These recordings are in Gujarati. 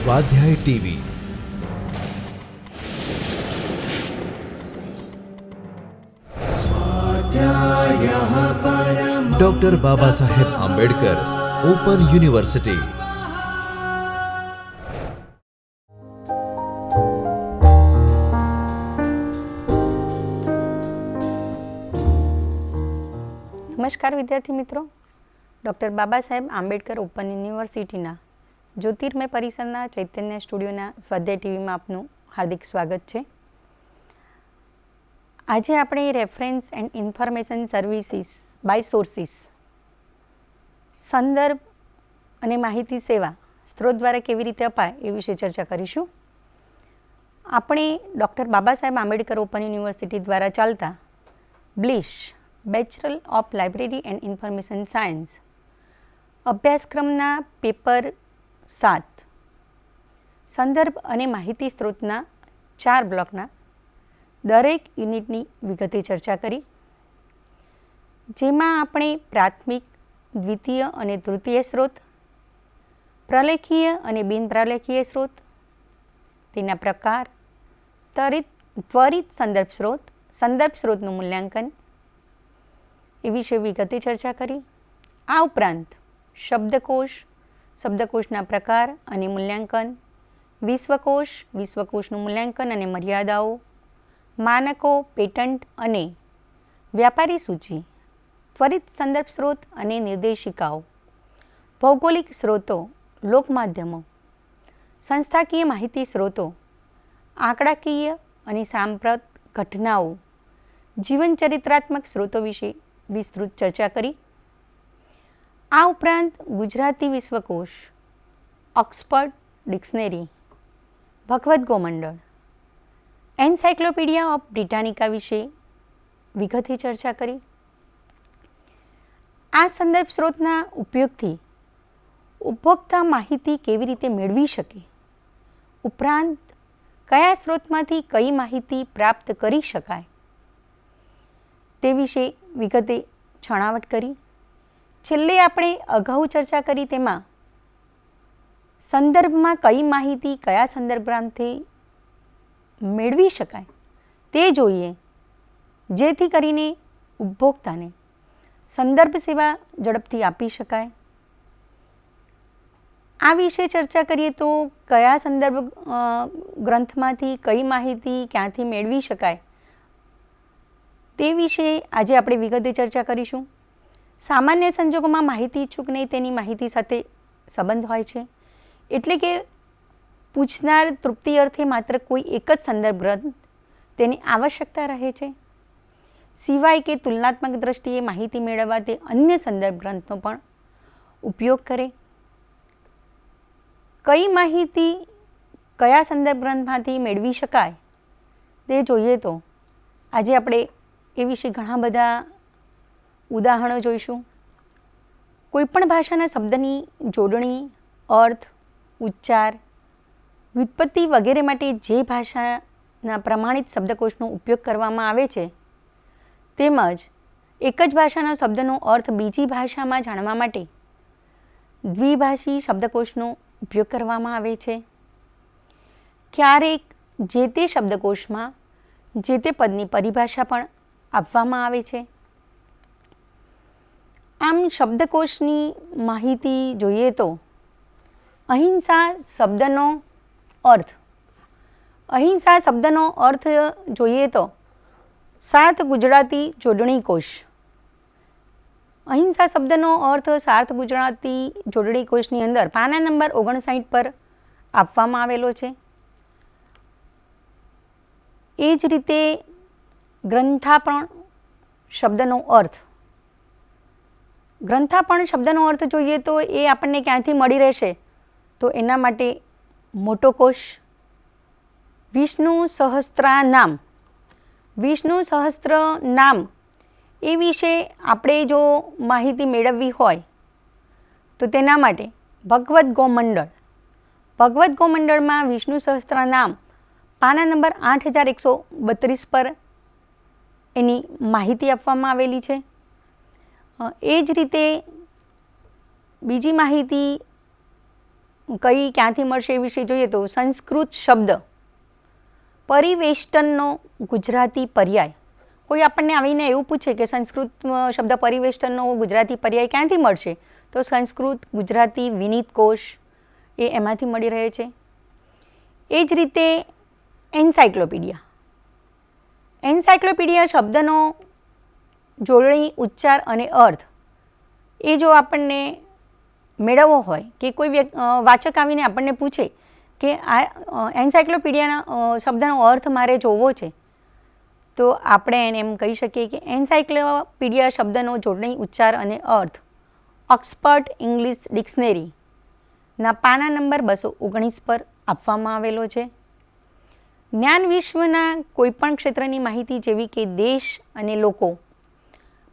स्वाध्याय TV. Doctor Baba Saheb Ambedkar open university. नमस्कार विद्यार्थी मित्रों, डॉक्टर बाबा साहेब आंबेडकर ओपन यूनिवर्सिटीना ज्योतिर्मय परिसरना चैतन्य स्टूडियोना स्वाध्याय टीवी में आपનું हार्दिक स्वागत છે। આજે આપણે reference and information services by sources સંદર્ભ અને માહિતી સેવા સ્ત્રોત દ્વારા કેવી રીતે અપાય એ વિશે ચર્ચા કરીશું। આપણે doctor Baba Saheb Ambedkar open university દ્વારા ચાલતા બ્લિશ bachelor of library and information science અભ્યાસક્રમના પેપર 7 સંદર્ભ અને માહિતી સ્ત્રોતના 4 બ્લોકના દરેક યુનિટની વિગતે ચર્ચા કરી, જેમાં આપણે પ્રાથમિક, દ્વિતીય અને તૃતીય સ્ત્રોત, પ્રલેખીય અને બિનપ્રલેખીય સ્ત્રોત, તેના પ્રકાર, ત્વરિત સંદર્ભ સ્ત્રોતનું મૂલ્યાંકન એ વિશે વિગતે ચર્ચા કરી। આ ઉપરાંત શબ્દકોશના પ્રકાર અને મૂલ્યાંકન, વિશ્વકોશનું મૂલ્યાંકન અને મર્યાદાઓ, માનકો, પેટન્ટ અને વ્યાપારી સૂચિ, ત્વરિત સંદર્ભ સ્ત્રોત અને નિર્દેશિકાઓ, ભૌગોલિક સ્ત્રોતો, લોકમાધ્યમો, સંસ્થાકીય માહિતી સ્ત્રોતો, આંકડાકીય અને સાંપ્રત ઘટનાઓ, જીવન ચરિત્રાત્મક સ્ત્રોતો વિશે વિસ્તૃત ચર્ચા કરી। આ ઉપરાંત ગુજરાતી વિશ્વકોશ, Oxford dictionary, Bhagwad Gomandal, encyclopaedia of Britannica વિશે વિગતે ચર્ચા કરી। આ સંદર્ભ સ્ત્રોતના ઉપયોગથી ઉપભોક્તા માહિતી કેવી રીતે મેળવી શકે, ઉપરાંત કયા સ્ત્રોતમાંથી કઈ માહિતી પ્રાપ્ત કરી શકાય તે વિશે વિગતે છણાવટ કરી। છેલ્લે આપણે અગાઉ ચર્ચા કરી તેમાં સંદર્ભમાં કઈ માહિતી કયા સંદર્ભમાંથી મેળવી શકાય તે જોઈએ, જેથી કરીને ઉપભોક્તાને સંદર્ભ સેવા ઝડપથી આપી શકાય। આ વિશે ચર્ચા કરીએ તો કયા સંદર્ભ ગ્રંથમાંથી કઈ માહિતી ક્યાંથી મેળવી શકાય તે વિશે આજે આપણે વિગતે ચર્ચા કરીશું। સામાન્ય સંજોગોમાં માહિતી ઇચ્છુકને તેની માહિતી સાથે સંબંધ હોય છે, એટલે કે પૂછનાર તૃપ્તિ અર્થે માત્ર કોઈ એક જ સંદર્ભ ગ્રંથ તેની આવશ્યકતા રહે છે, સિવાય કે તુલનાત્મક દ્રષ્ટિએ માહિતી મેળવવા તે અન્ય સંદર્ભ ગ્રંથનો પણ ઉપયોગ કરે। કઈ માહિતી કયા સંદર્ભ ગ્રંથમાંથી મેળવી શકાય તે જોઈએ તો આજે આપણે એ વિશે ઘણા બધા ઉદાહરણો જોઈશું। કોઈપણ ભાષાના શબ્દની જોડણી, અર્થ, ઉચ્ચાર, વ્યુત્પત્તિ વગેરે માટે જે ભાષાના પ્રમાણિત શબ્દકોશનો ઉપયોગ કરવામાં આવે છે, તેમજ એક જ ભાષાના શબ્દનો અર્થ બીજી ભાષામાં જાણવા માટે દ્વિભાષી શબ્દકોશનો ઉપયોગ કરવામાં આવે છે। ક્યારેક જે તે શબ્દકોશમાં જે તે પદની પરિભાષા પણ આપવામાં આવે છે। આમ શબ્દકોશની માહિતી જોઈએ તો અહિંસા શબ્દનો અર્થ જોઈએ તો સાર્થ ગુજરાતી જોડણી કોશ। અહિંસા શબ્દનો અર્થ સાર્થ ગુજરાતી જોડણી કોશની અંદર પાના નંબર 59 પર આપવામાં આવેલો છે। એ જ રીતે ગ્રંથાપણ શબ્દનો અર્થ જોઈએ તો એ આપણને ક્યાંથી મળી રહેશે તો એના માટે મોટો કોશ। વિષ્ણુ સહસ્ત્ર નામ એ વિશે આપણે જો માહિતી મેળવવી હોય તો તેના માટે ભગવદ્ ગોમંડળમાં વિષ્ણુ સહસ્ત્ર નામ પાના નંબર 8132 પર એની માહિતી આપવામાં આવેલી છે। એ જ રીતે બીજી માહિતી કઈ ક્યાંથી મળશે એ વિશે જોઈએ તો સંસ્કૃત શબ્દ પરિવેષ્ટનનો ગુજરાતી પર્યાય. કોઈ આપણને આવીને એવું પૂછે કે સંસ્કૃત શબ્દ પરિવેષ્ટનનો ગુજરાતી પર્યાય ક્યાંથી મળશે, તો સંસ્કૃત ગુજરાતી વિનીત કોશ એ એમાંથી મળી રહે છે. એ જ રીતે એન્સાઇક્લોપીડિયા. એન્સાઇક્લોપીડિયા શબ્દનો જોડણી, ઉચ્ચાર અને અર્થ એ જો આપણને મેળવવો હોય કે કોઈ વાચક આવીને આપણને પૂછે કે આ એન્સાઇક્લોપીડિયાના શબ્દનો અર્થ મારે જોવો છે, તો આપણે એને એમ કહી શકીએ કે એન્સાઇક્લોપીડિયા શબ્દનો જોડણી, ઉચ્ચાર અને અર્થ ઓક્સફર્ડ ઇંગ્લિશ ડિક્શનરીના પાના નંબર 219 પર આપવામાં આવેલો છે. જ્ઞાન વિશ્વના કોઈપણ ક્ષેત્રની માહિતી જેવી કે દેશ અને લોકો,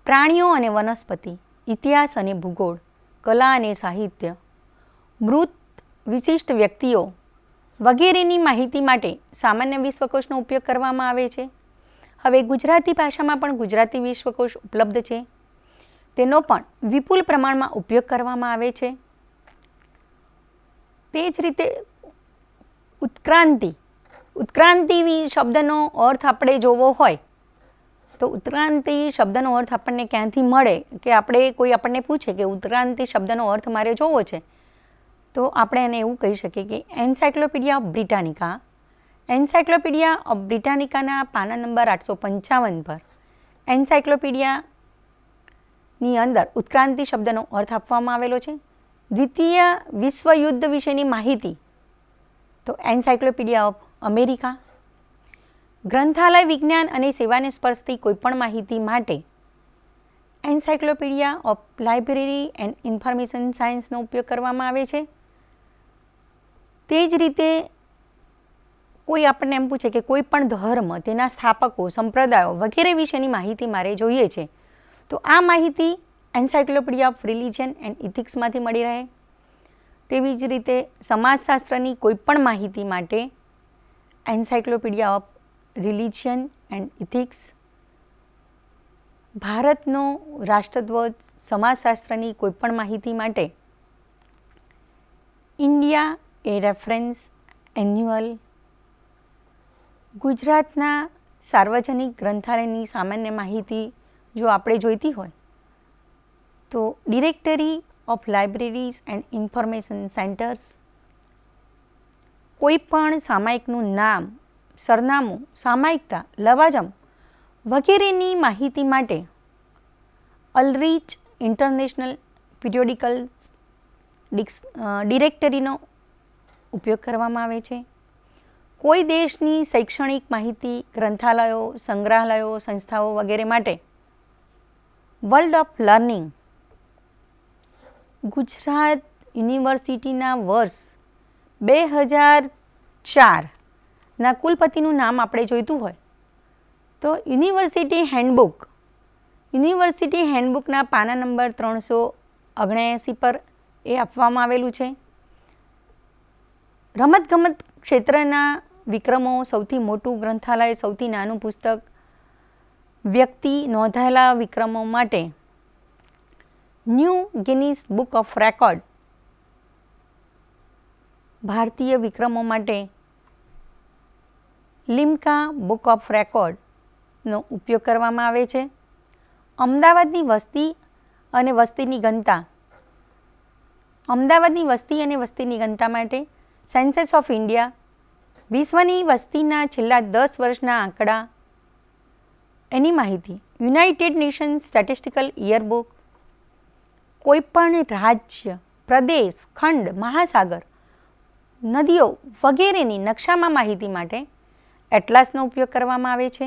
પ્રાણીઓ અને વનસ્પતિ, ઇતિહાસ અને ભૂગોળ, કલા અને સાહિત્ય, મૃત વિશિષ્ટ વ્યક્તિઓ વગેરેની માહિતી માટે સામાન્ય વિશ્વકોશનો ઉપયોગ કરવામાં આવે છે. હવે ગુજરાતી ભાષામાં પણ ગુજરાતી વિશ્વકોશ ઉપલબ્ધ છે. તેનો પણ વિપુલ પ્રમાણમાં ઉપયોગ કરવામાં આવે છે. તે જ રીતે ઉત્ક્રાંતિ શબ્દનો અર્થ આપણે જોવો હોય તો ઉત્ક્રાંતિ શબ્દનો અર્થ આપણને ક્યાંથી મળે, કે આપણને પૂછે કે ઉત્ક્રાંતિ શબ્દનો અર્થ મારે જોવો છે, તો આપણે એને એવું કહી શકીએ કે એન્સાઇક્લોપીડિયા ઓફ બ્રિટાનિકા. એન્સાઇક્લોપીડિયા ઓફ બ્રિટાનિકાના પાના નંબર 855 પર એન્સાઇક્લોપીડિયાની અંદર ઉત્ક્રાંતિ શબ્દનો અર્થ આપવામાં આવેલો છે. દ્વિતીય વિશ્વયુદ્ધ વિશેની માહિતી તો એન્સાઇક્લોપીડિયા ઓફ અમેરિકા. ગ્રંથાલય વિજ્ઞાન અને સેવાને સ્પર્શતી કોઈપણ માહિતી માટે encyclopaedia of library and information સાયન્સનો ઉપયોગ કરવામાં આવે છે. તે જ રીતે કોઈ આપણને એમ પૂછે કે કોઈ પણ ધર્મ, તેના સ્થાપકો, સંપ્રદાયો વગેરે વિશેની માહિતી મારે જોઈએ છે, તો આ માહિતી એન્સાઇક્લોપીડિયા ઓફ રિલિજન એન્ડ ઇથિક્સમાંથી મળી રહે. તેવી જ રીતે સમાજશાસ્ત્રની કોઈપણ માહિતી માટે encyclopaedia of religion and ethics. ભારતનો રાષ્ટ્રધ્વજ, સમાજશાસ્ત્રની કોઈપણ માહિતી માટે ઇન્ડિયા એ રેફરન્સ એન્યુઅલ. ગુજરાતના સાર્વજનિક ગ્રંથાલયની સામાન્ય માહિતી જો આપણે જોઈતી હોય તો directory of libraries and information centres. કોઈ પણ સામાયિકનું નામ, સરનામું, સામાયિકતા, લવાજમ વગેરેની માહિતી માટે અલરીચ ઇન્ટરનેશનલ પિરિયોડિકલ્સ ડિરેક્ટરીનો ઉપયોગ કરવામાં આવે છે. કોઈ દેશની શૈક્ષણિક માહિતી, ગ્રંથાલયો, સંગ્રહાલયો, સંસ્થાઓ વગેરે માટે વર્લ્ડ ઓફ લર્નિંગ. ગુજરાત યુનિવર્સિટીના વર્ષ 2004ના કુલપતિનું નામ આપણે જોઈતું હોય તો યુનિવર્સિટી હેન્ડબુકના પાના નંબર 379 પર એ આપવામાં આવેલું છે. રમતગમત ક્ષેત્રના વિક્રમો, સૌથી મોટું ગ્રંથાલય, સૌથી નાનું પુસ્તક, વ્યક્તિ નોંધાયેલા વિક્રમો માટે new Guinness book of record. ભારતીય વિક્રમો માટે લિમ્કા બુક ઓફ રેકોર્ડનો ઉપયોગ કરવામાં આવે છે. અમદાવાદની વસ્તી અને વસ્તીની ગણતા માટે સેન્સસ ઓફ ઇન્ડિયા. વિશ્વની વસ્તીના છેલ્લા 10 વર્ષના આંકડા, એની માહિતી યુનાઇટેડ નેશન્સ સ્ટેટિસ્ટિકલ યરબુક. કોઈપણ રાજ્ય, પ્રદેશ, ખંડ, મહાસાગર, નદીઓ વગેરેની નકશામાં માહિતી માટે એટલાસનો ઉપયોગ કરવામાં આવે છે.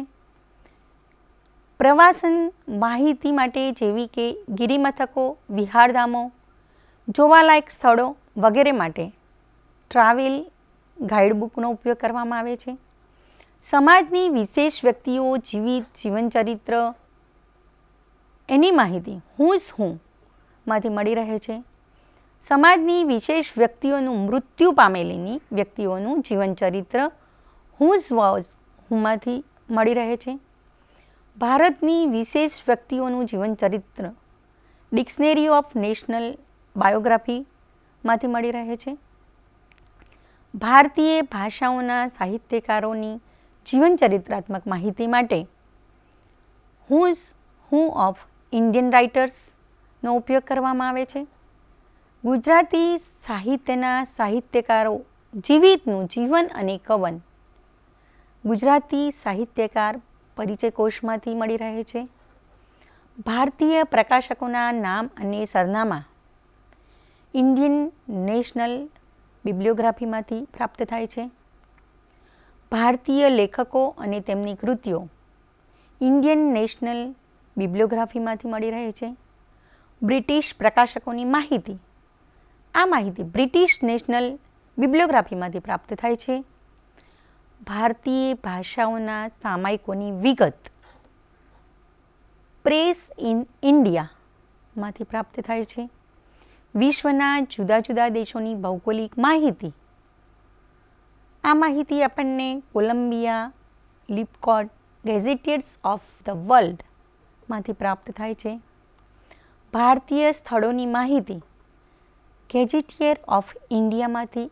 પ્રવાસન માહિતી માટે જેવી કે ગિરિમથકો, વિહારધામો, જોવાલાયક સ્થળો વગેરે માટે ટ્રાવેલ ગાઈડબુકનો ઉપયોગ કરવામાં આવે છે. સમાજની વિશેષ વ્યક્તિઓ, જીવનચરિત્ર, એની માહિતી હુઝ હું માંથી મળી રહે છે. સમાજની વિશેષ વ્યક્તિઓનું, મૃત્યુ પામેલીની વ્યક્તિઓનું જીવનચરિત્ર હુઝ વોઝ હુમાંથી મળી રહે છે. ભારતની વિશેષ વ્યક્તિઓનું જીવનચરિત્ર ડિક્શનરી ઓફ નેશનલ બાયોગ્રાફીમાંથી મળી રહે છે. ભારતીય ભાષાઓના સાહિત્યકારોની જીવનચરિત્રાત્મક માહિતી માટે હુ ઓફ ઇન્ડિયન રાઇટર્સનો ઉપયોગ કરવામાં આવે છે. ગુજરાતી સાહિત્યના સાહિત્યકારો જીવિતનું જીવન અને કવન ગુજરાતી સાહિત્યકાર પરિચય કોષમાંથી મળી રહે છે. ભારતીય પ્રકાશકોના નામ અને સરનામા ઇન્ડિયન નેશનલ બિબ્લિયોગ્રાફીમાંથી પ્રાપ્ત થાય છે. ભારતીય લેખકો અને તેમની કૃતિઓ ઇન્ડિયન નેશનલ બિબ્લિયોગ્રાફીમાંથી મળી રહે છે. બ્રિટિશ પ્રકાશકોની માહિતી આ માહિતી બ્રિટિશ નેશનલ બિબ્લિયોગ્રાફીમાંથી પ્રાપ્ત થાય છે. ભારતીય ભાષાઓના સામાયિકોની વિગત પ્રેસ ઇન ઇન્ડિયામાંથી પ્રાપ્ત થાય છે. વિશ્વના જુદા જુદા દેશોની ભૌગોલિક માહિતી આ માહિતી આપણને કોલંબિયા લિપકોટ ગેઝેટિયર્સ ઓફ ધ વર્લ્ડમાંથી પ્રાપ્ત થાય છે. ભારતીય સ્થળોની માહિતી ગેઝેટિયર ઓફ ઇન્ડિયામાંથી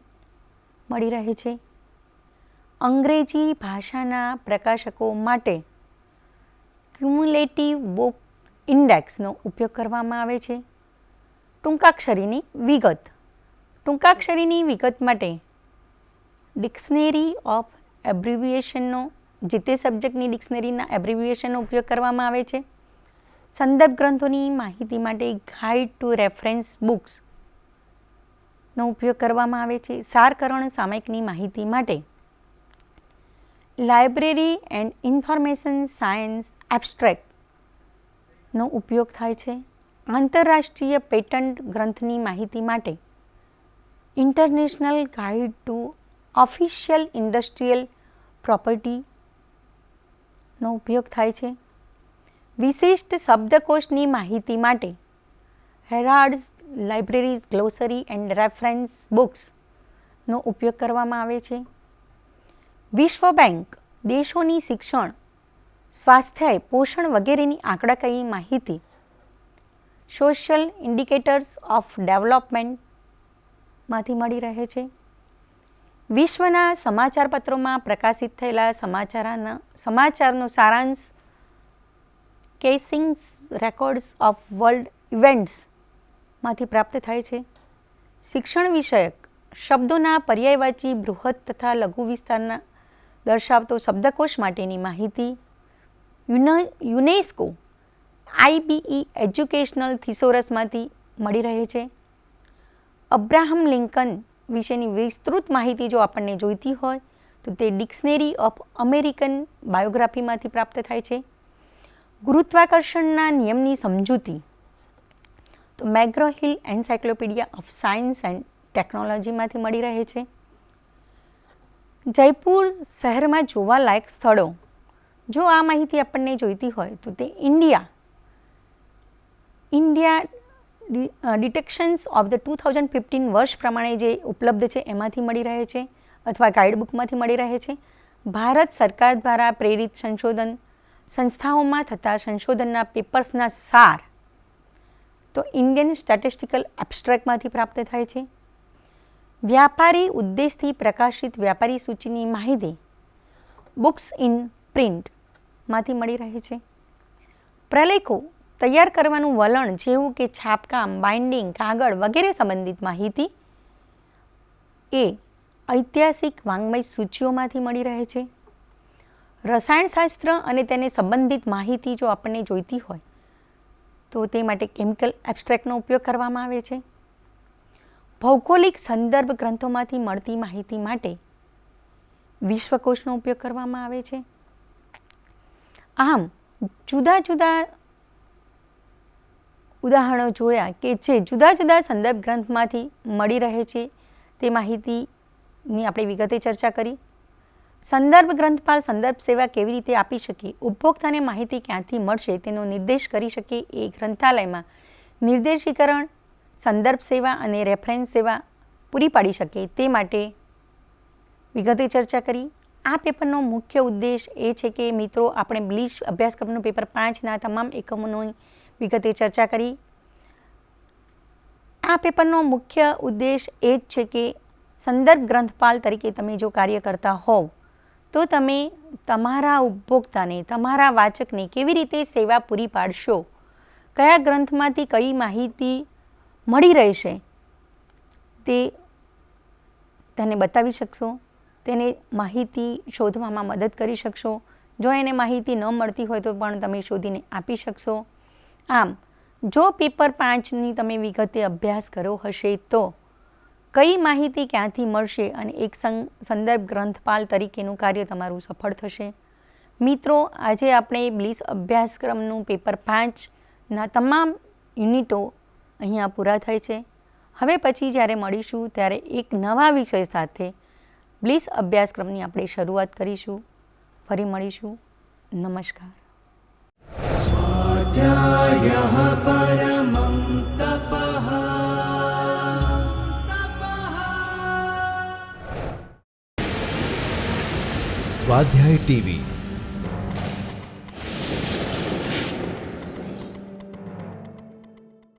મળી રહે છે. અંગ્રેજી ભાષાના પ્રકાશકો માટે ક્યુમ્યુલેટિવ બુક ઇન્ડેક્સનો ઉપયોગ કરવામાં આવે છે. ટૂંકાક્ષરીની વિગત માટે ડિક્શનરી ઓફ એબ્રિવિએશનનો જે તે સબ્જેક્ટની ડિક્શનરીના એબ્રિવિએશનનો ઉપયોગ કરવામાં આવે છે. સંદર્ભ ગ્રંથોની માહિતી માટે ગાઈડ ટુ રેફરન્સ બુક્સનો ઉપયોગ કરવામાં આવે છે. સારકરણ સામયિકની માહિતી માટે લાઇબ્રેરી એન્ડ ઇન્ફોર્મેશન સાયન્સ એબ્સ્ટ્રેક્ટનો ઉપયોગ થાય છે. આંતરરાષ્ટ્રીય પેટન્ટ ગ્રંથની માહિતી માટે international guide to official industrial પ્રોપર્ટીનો ઉપયોગ થાય છે. વિશિષ્ટ શબ્દકોશની માહિતી માટે Harrod's libraries glossary and reference બુક્સનો ઉપયોગ કરવામાં આવે છે. વિશ્વ બેંક દેશોની શિક્ષણ સ્વાસ્થ્ય પોષણ વગેરેની આંકડાકીય માહિતી સોશિયલ ઇન્ડિકેટર્સ ઓફ ડેવલપમેન્ટમાંથી મળી રહે છે. વિશ્વના સમાચારપત્રોમાં પ્રકાશિત થયેલા સમાચારનો સારાંશ કેસિંગ્સ રેકોર્ડ્સ ઓફ વર્લ્ડ ઇવેન્ટ્સમાંથી પ્રાપ્ત થાય છે. શિક્ષણ વિષયક શબ્દોના પર્યાયવાચી બૃહદ તથા લઘુ વિસ્તારના દર્શાવતો શબ્દકોશ માટેની માહિતી યુનેસ્કો IBE એજ્યુકેશનલ થિસોરસમાંથી મળી રહે છે. અબ્રાહમ લિંકન વિશેની વિસ્તૃત માહિતી જો આપણને જોઈતી હોય તો તે ડિક્શનરી ઓફ અમેરિકન બાયોગ્રાફીમાંથી પ્રાપ્ત થાય છે. ગુરુત્વાકર્ષણના નિયમની સમજૂતી તો મેગ્રો-હિલ એન્સાઇક્લોપીડિયા ઓફ સાયન્સ એન્ડ ટેકનોલોજીમાંથી મળી રહે છે. જયપુર શહેરમાં જોવાલાયક સ્થળો જો આ માહિતી આપણને જોઈતી હોય તો તે ઇન્ડિયા ડિટેક્શન્સ ઓફ ધ 2015 વર્ષ પ્રમાણે જે ઉપલબ્ધ છે એમાંથી મળી રહે છે અથવા ગાઈડબુકમાંથી મળી રહે છે. ભારત સરકાર દ્વારા પ્રેરિત સંશોધન સંસ્થાઓમાં થતા સંશોધનના પેપર્સના સાર તો ઇન્ડિયન સ્ટેટિસ્ટિકલ એબ્સ્ટ્રેક્ટમાંથી પ્રાપ્ત થાય છે. વ્યાપારી ઉદ્દેશથી પ્રકાશિત વ્યાપારી સૂચિની માહિતી બુક્સ ઇન પ્રિન્ટમાંથી મળી રહે છે. પ્રલેખો તૈયાર કરવાનું વલણ જેવું કે છાપકામ બાઇન્ડિંગ કાગળ વગેરે સંબંધિત માહિતી એ ઐતિહાસિક વાંગ્મય સૂચિઓમાંથી મળી રહે છે. રસાયણશાસ્ત્ર અને તેને સંબંધિત માહિતી જો આપણને જોઈતી હોય તો તે માટે કેમિકલ એબ્સ્ટ્રેક્ટનો ઉપયોગ કરવામાં આવે છે. ભૌગોલિક સંદર્ભ ગ્રંથોમાંથી મળતી માહિતી માટે વિશ્વકોશનો ઉપયોગ કરવામાં આવે છે. આમ જુદા જુદા ઉદાહરણો જોયા કે જે જુદા જુદા સંદર્ભ ગ્રંથમાંથી મળી રહે છે તે માહિતીની આપણે વિગતે ચર્ચા કરી. સંદર્ભ ગ્રંથપાલ સંદર્ભ સેવા કેવી રીતે આપી શકે, ઉપભોક્તાને માહિતી ક્યાંથી મળશે તેનો નિર્દેશ કરી શકે એ ગ્રંથાલયમાં નિર્દેશીકરણ સંદર્ભ સેવા અને રેફરન્સ સેવા પૂરી પાડી શકે તે માટે વિગતે ચર્ચા કરી. આ પેપરનો મુખ્ય ઉદ્દેશ એ છે કે મિત્રો આપણે બ્લીચ અભ્યાસક્રમનું પેપર 5ના તમામ એકમોની વિગતે ચર્ચા કરી. આ પેપરનો મુખ્ય ઉદ્દેશ એ જ છે કે સંદર્ભ ગ્રંથપાલ તરીકે તમે જો કાર્ય કરતા હોવ તો તમે તમારા ઉપભોક્તાને, તમારા વાચકને કેવી રીતે સેવા પૂરી પાડશો, કયા ગ્રંથમાંથી કઈ માહિતી મળી રહેશે તે તેને બતાવી શકશો, તેને માહિતી શોધવામાં મદદ કરી શકશો. જો એને માહિતી ન મળતી હોય તો પણ તમે શોધીને આપી શકશો. આમ જો પેપર 5ની તમે વિગતે અભ્યાસ કર્યો હશે તો કઈ માહિતી ક્યાંથી મળશે અને એક સંદર્ભ ગ્રંથપાલ તરીકેનું કાર્ય તમારું સફળ થશે. મિત્રો, આજે આપણે બ્લિસ અભ્યાસક્રમનું પેપર 5ના તમામ યુનિટો અહીંયા પૂરા થાય છે. હવે પછી જ્યારે મળીશું ત્યારે એક નવા વિષય સાથે બ્લિસ અભ્યાસક્રમની આપણે શરૂઆત કરીશું. ફરી મળીશું. નમસ્કાર. स्वाध्यायः परमं तपः। સ્વાધ્યાય ટીવી